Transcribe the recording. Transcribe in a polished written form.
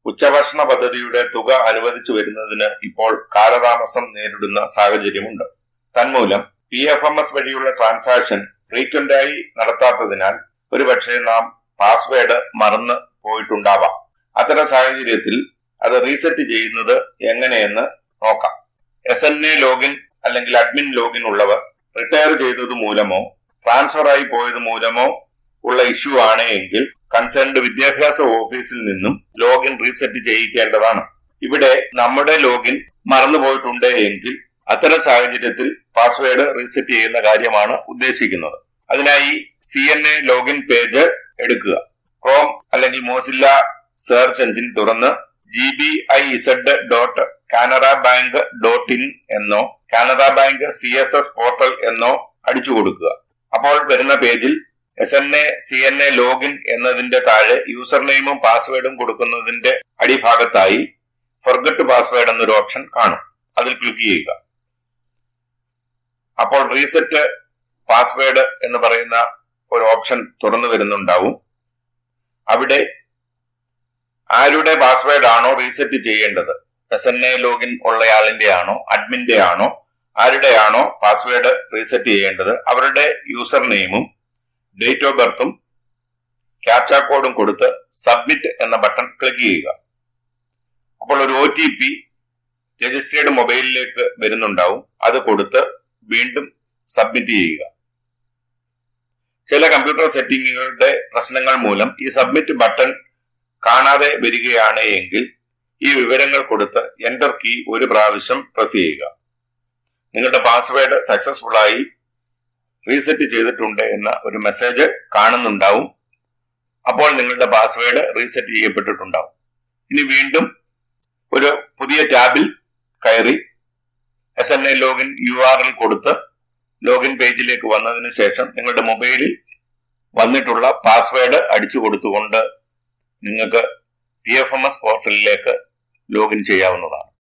ഉച്ചഭക്ഷണ പദ്ധതിയുടെ തുക അനുവദിച്ചു വരുന്നതിന് ഇപ്പോൾ കാലതാമസം നേരിടുന്ന സാഹചര്യമുണ്ട്. തന്മൂലം PFMS വഴിയുള്ള ട്രാൻസാക്ഷൻ ഫ്രീക്വന്റായി നടത്താത്തതിനാൽ ഒരുപക്ഷെ നാം പാസ്വേഡ് മറന്നു പോയിട്ടുണ്ടാവാം. അത്തരം സാഹചര്യത്തിൽ അത് റീസെറ്റ് ചെയ്യുന്നത് എങ്ങനെയെന്ന് നോക്കാം. SNA ലോഗിൻ അല്ലെങ്കിൽ അഡ്മിൻ ലോഗിൻ ഉള്ളവർ റിട്ടയർ ചെയ്തത് മൂലമോ ട്രാൻസ്ഫർ ആയി പോയത് മൂലമോ ഉള്ള ഇഷ്യൂ ആണ് എങ്കിൽ കൺസേൺഡ് വിദ്യാഭ്യാസ ഓഫീസിൽ നിന്നും ലോഗിൻ റീസെറ്റ് ചെയ്യിക്കേണ്ടതാണ്. ഇവിടെ നമ്മുടെ ലോഗിൻ മറന്നുപോയിട്ടുണ്ട് എങ്കിൽ അത്തരം സാഹചര്യത്തിൽ പാസ്വേഡ് റീസെറ്റ് ചെയ്യുന്ന കാര്യമാണ് ഉദ്ദേശിക്കുന്നത്. അതിനായി CNA ലോഗിൻ പേജ് എടുക്കുക. ക്രോം അല്ലെങ്കിൽ മോസില്ല സെർച്ച് എഞ്ചിൻ തുറന്ന് gbiz.canarabank.in എന്നോ കാനറ ബാങ്ക് CSS പോർട്ടൽ എന്നോ അടിച്ചു കൊടുക്കുക. അപ്പോൾ വരുന്ന പേജിൽ SNA CNA ലോഗിൻ എന്നതിന്റെ താഴെ യൂസർ നെയിമും പാസ്വേഡും കൊടുക്കുന്നതിന്റെ അടിഭാഗത്തായി ഫർഗറ്റ് പാസ്വേഡ് എന്നൊരു ഓപ്ഷൻ കാണും. അതിൽ ക്ലിക്ക് ചെയ്യുക. അപ്പോൾ റീസെറ്റ് പാസ്വേഡ് എന്ന് പറയുന്ന ഒരു ഓപ്ഷൻ തുറന്നു വരുന്നുണ്ടാവും. അവിടെ ആരുടെ പാസ്വേഡ് ആണോ റീസെറ്റ് ചെയ്യേണ്ടത്, SNA ലോഗിൻ ഉള്ളയാളിന്റെ ആണോ അഡ്മിന്റെ ആണോ ആരുടെയാണോ പാസ്വേഡ് റീസെറ്റ് ചെയ്യേണ്ടത് അവരുടെ യൂസർ നെയിമും ഡേറ്റ് ഓഫ് ബർത്തും ക്യാപ്ച കോഡും കൊടുത്ത് സബ്മിറ്റ് എന്ന ബട്ടൺ ക്ലിക്ക് ചെയ്യുക. അപ്പോൾ ഒരു OTP രജിസ്റ്റേർഡ് മൊബൈലിലേക്ക് വരുന്നുണ്ടാവും. അത് കൊടുത്ത് വീണ്ടും സബ്മിറ്റ് ചെയ്യുക. ചില കമ്പ്യൂട്ടർ സെറ്റിംഗുകളുടെ പ്രശ്നങ്ങൾ മൂലം ഈ സബ്മിറ്റ് ബട്ടൺ കാണാതെ വരികയാണ് എങ്കിൽ ഈ വിവരങ്ങൾ കൊടുത്ത് എന്റർ കീ ഒരു പ്രാവശ്യം പ്രസ് ചെയ്യുക. നിങ്ങളുടെ പാസ്വേഡ് സക്സസ്ഫുൾ ആയി റീസെറ്റ് ചെയ്തിട്ടുണ്ട് എന്ന ഒരു മെസ്സേജ് കാണുന്നുണ്ടാവും. അപ്പോൾ നിങ്ങളുടെ പാസ്വേഡ് റീസെറ്റ് ചെയ്യപ്പെട്ടിട്ടുണ്ടാവും. ഇനി വീണ്ടും ഒരു പുതിയ ടാബിൽ കയറി SNA ലോഗിൻ URL കൊടുത്ത് ലോഗിൻ പേജിലേക്ക് വന്നതിന് ശേഷം നിങ്ങളുടെ മൊബൈലിൽ വന്നിട്ടുള്ള പാസ്വേഡ് അടിച്ചു കൊടുത്തുകൊണ്ട് നിങ്ങൾക്ക് PFMS പോർട്ടലിലേക്ക് ലോഗിൻ ചെയ്യാവുന്നതാണ്.